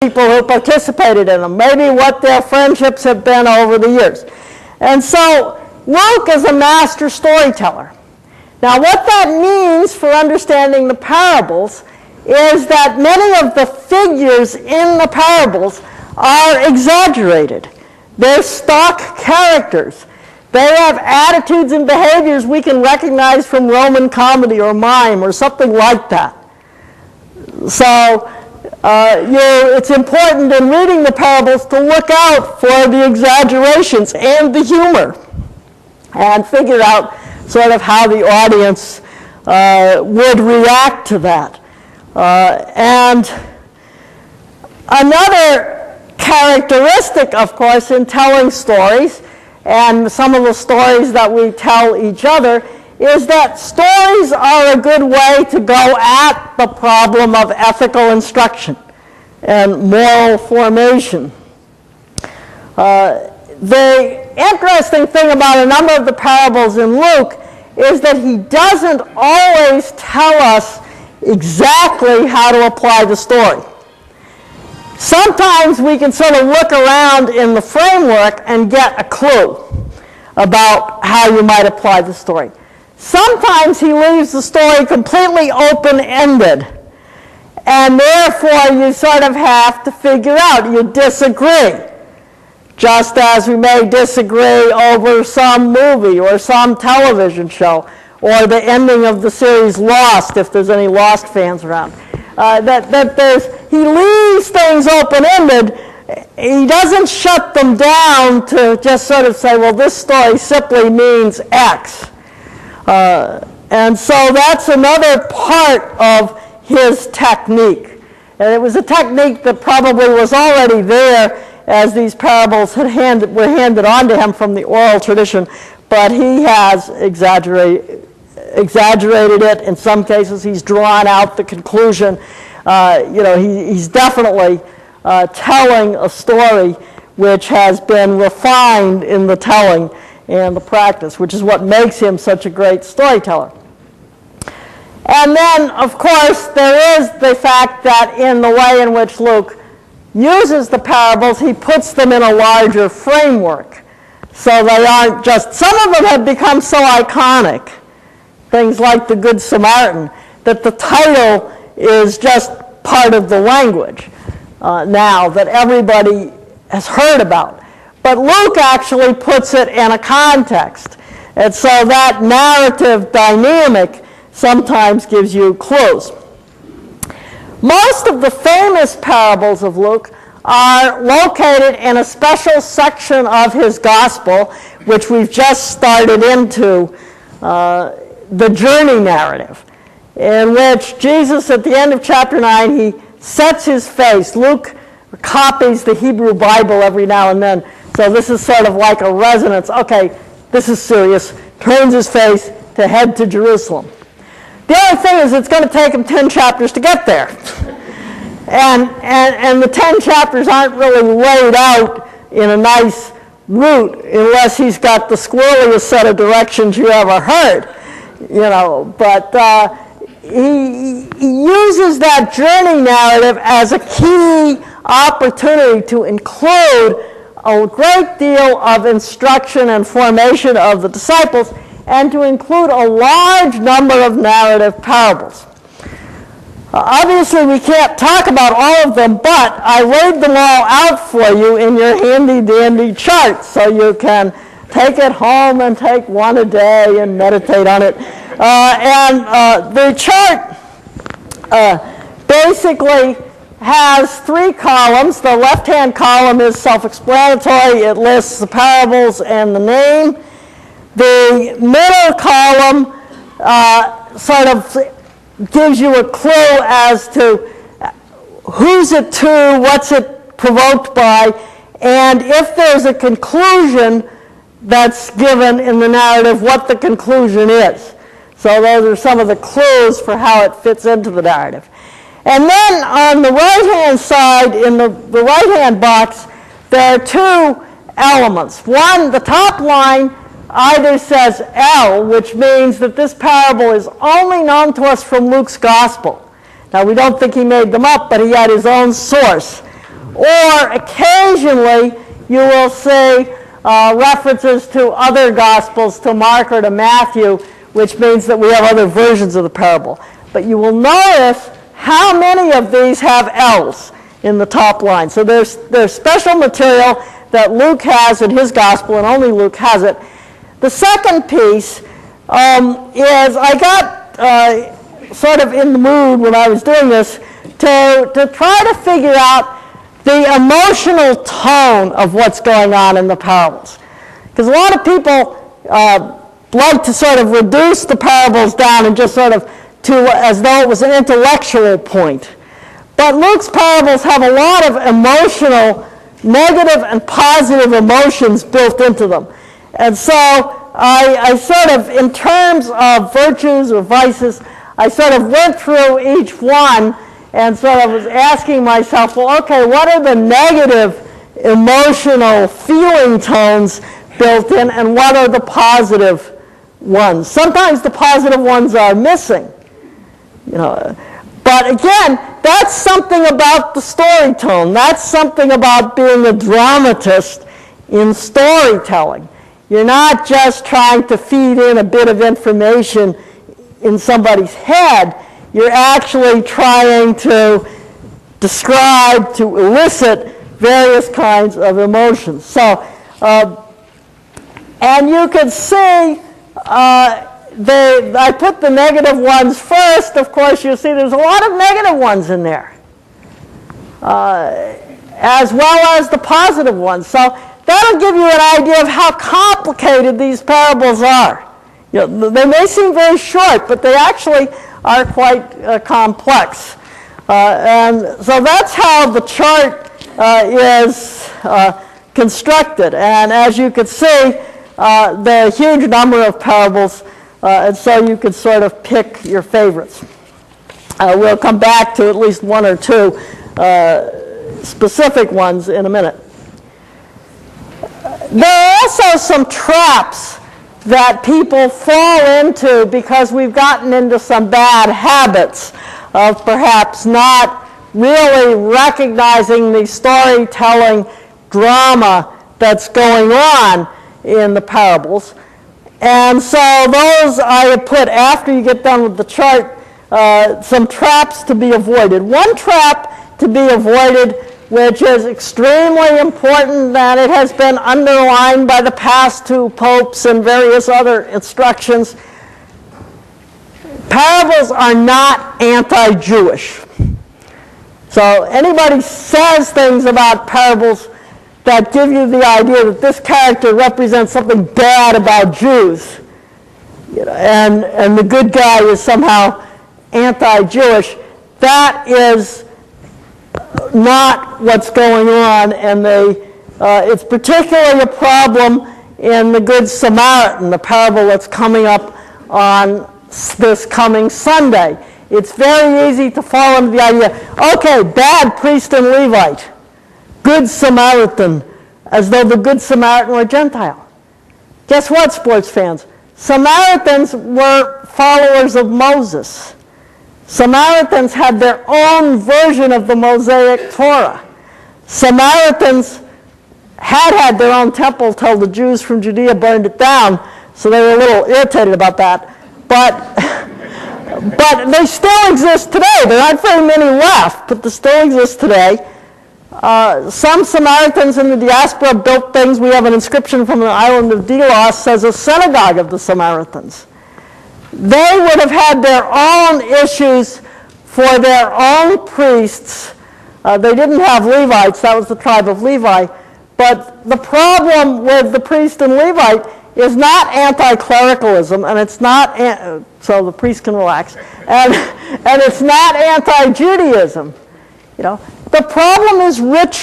people who participated in them, maybe what their friendships have been over the years. And so Luke is a master storyteller. Now what that means for understanding the parables is that many of the figures in the parables are exaggerated. They're stock characters. They have attitudes and behaviors we can recognize from Roman comedy or mime or something like that. So it's important in reading the parables to look out for the exaggerations and the humor and figure out sort of how the audience would react to that. And another characteristic, of course, in telling stories, and some of the stories that we tell each other, is that stories are a good way to go at the problem of ethical instruction and moral formation. The interesting thing about a number of the parables in Luke is that he doesn't always tell us exactly how to apply the story. Sometimes we can sort of look around in the framework and get a clue about how you might apply the story. Sometimes he leaves the story completely open-ended, and therefore you sort of have to figure out, you disagree, just as we may disagree over some movie or some television show or the ending of the series Lost, if there's any Lost fans around. He leaves things open-ended. He doesn't shut them down to just sort of say, well, this story simply means X. And so that's another part of his technique. And it was a technique that probably was already there as these parables were handed on to him from the oral tradition, but he has exaggerated it. In some cases, he's drawn out the conclusion. He's definitely telling a story which has been refined in the telling and the practice, which is what makes him such a great storyteller. And then, of course, there is the fact that in the way in which Luke uses the parables, he puts them in a larger framework. So they aren't just, some of them have become so iconic, things like the Good Samaritan, that the title is just part of the language now that everybody has heard about. But Luke actually puts it in a context. And so that narrative dynamic sometimes gives you clues. Most of the famous parables of Luke are located in a special section of his gospel, which we've just started into, the journey narrative, in which Jesus, at the end of chapter 9, he sets his face. Luke copies the Hebrew Bible every now and then, so this is sort of like a resonance. Okay, this is serious. Turns his face to head to Jerusalem. The other thing is it's going to take him 10 chapters to get there. And the 10 chapters aren't really laid out in a nice route unless he's got the squirreliest set of directions you ever heard. But he uses that journey narrative as a key opportunity to include a great deal of instruction and formation of the disciples, and to include a large number of narrative parables. Obviously, we can't talk about all of them, but I laid them all out for you in your handy-dandy chart, so you can take it home and take one a day and meditate on it. The chart basically has 3 columns. The left-hand column is self-explanatory. It lists the parables and the name. The middle column sort of gives you a clue as to who's it to, what's it provoked by, and if there's a conclusion that's given in the narrative, what the conclusion is. So those are some of the clues for how it fits into the narrative. And then on the right-hand side, in the right-hand box, there are 2 elements. One, the top line either says L, which means that this parable is only known to us from Luke's gospel. Now, we don't think he made them up, but he had his own source or occasionally you will see references to other Gospels, to Mark or to Matthew, which means that we have other versions of the parable. But you will notice how many of these have L's in the top line. So there's special material that Luke has in his Gospel, and only Luke has it. The second piece is I got sort of in the mood when I was doing this to try to figure out the emotional tone of what's going on in the parables. Because a lot of people like to sort of reduce the parables down and just sort of to as though it was an intellectual point. But Luke's parables have a lot of emotional, negative and positive emotions built into them. And so I sort of, in terms of virtues or vices, I sort of went through each one and sort of was asking myself, well, okay, what are the negative emotional feeling tones built in, and what are the positive ones? Sometimes the positive ones are missing, you know. But again, that's something about the story tone. That's something about being a dramatist in storytelling. You're not just trying to feed in a bit of information in somebody's head. You're actually trying to describe, to elicit various kinds of emotions. So, and you can see, I put the negative ones first. Of course, you see there's a lot of negative ones in there, as well as the positive ones. So that'll give you an idea of how complicated these parables are. You know, they may seem very short, but they actually are quite complex. And so that's how the chart is constructed. And as you can see, there are a huge number of parables, and so you could sort of pick your favorites. We'll come back to at least one or two specific ones in a minute. There are also some traps that people fall into because we've gotten into some bad habits of perhaps not really recognizing the storytelling drama that's going on in the parables. And so those I have put, after you get done with the chart, some traps to be avoided. One trap to be avoided, which is extremely important, and it has been underlined by the past two popes and various other instructions. Parables are not anti-Jewish. So anybody says things about parables that give you the idea that this character represents something bad about Jews, you know, and the good guy is somehow anti-Jewish, that is not what's going on, and it's particularly a problem in the Good Samaritan, the parable that's coming up on this coming Sunday. It's very easy to fall into the idea, okay, bad priest and Levite, Good Samaritan, as though the Good Samaritan were a Gentile. Guess what, sports fans? Samaritans were followers of Moses. Samaritans had their own version of the Mosaic Torah. Samaritans had their own temple till the Jews from Judea burned it down, so they were a little irritated about that. But they still exist today. There aren't very many left, but they still exist today. Some Samaritans in the diaspora built things. We have an inscription from the island of Delos says a synagogue of the Samaritans. They would have had their own issues for their own priests. They didn't have Levites. That was the tribe of Levi. But the problem with the priest and Levite is not anti-clericalism, and it's not, so the priest can relax, and it's not anti-Judaism. You know, the problem is ritual.